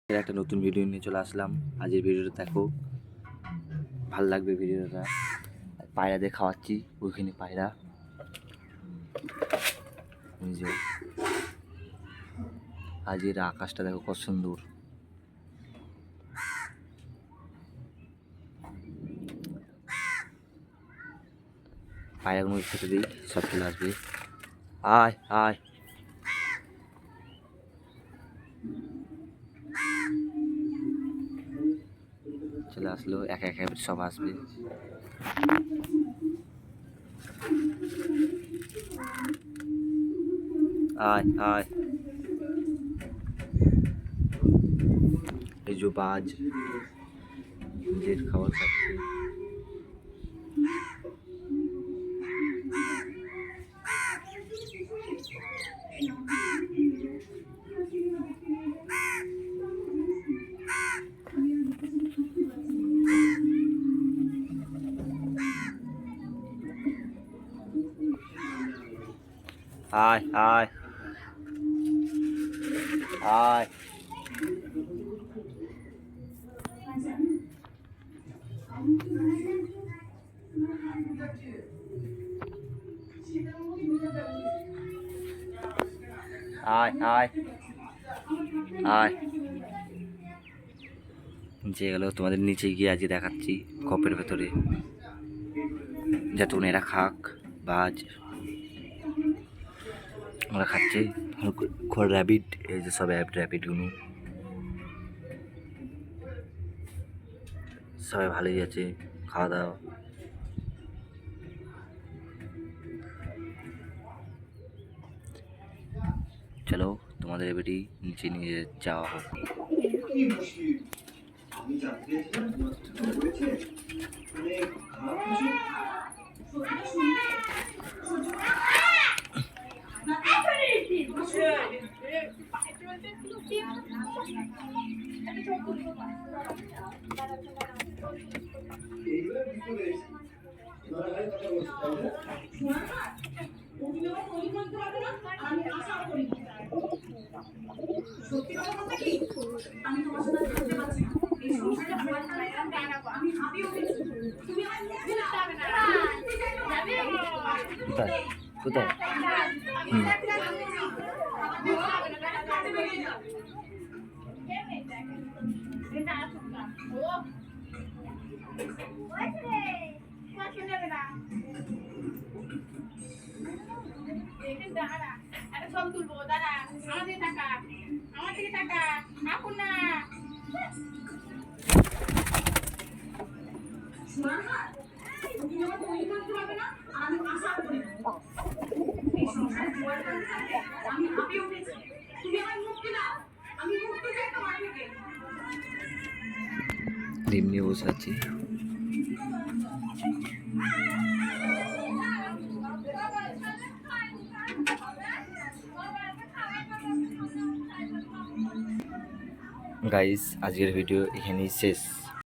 একটা নতুন ভিডিও নিয়ে চলে আসলাম। আজকের ভিডিওটা দেখো, ভাল লাগবে ভিডিওটা। পায়রাদের খাওয়াচ্ছি, ওইখানে পায়রা। আজকের আকাশটা দেখো কত সুন্দর। পায়রাগুলো খেতে দিই, সব চলে আসবে। আয় আয়, চলে আসলো, একা একা সব আসবে। আয় আয়, এই যে বাজ নিজের খাবার খাচ্ছে। আয় আয় আয়, আয় আয় আয়। নিচে গেল, তোমাদের নিচে গিয়ে আজকে দেখাচ্ছি খপের ভেতরে, যাতে এরা খাক। বাজ ওরা খাচ্ছে খড়। র্যাবিট, এই যে সব র্যাবিটগুলো সবাই ভালোই আছে, খাওয়া দাওয়া। চলো তোমাদের এবারই নিচে নিয়ে যাওয়া হোক। কোথায় কোথায়? সব তুলবো দাদা, আমার দিকে টাকা, আমার দিকে টাকা, এখন না। ডিম নিয়ে বসে আছি। গাইস, আজকের ভিডিও এখানেই শেষ।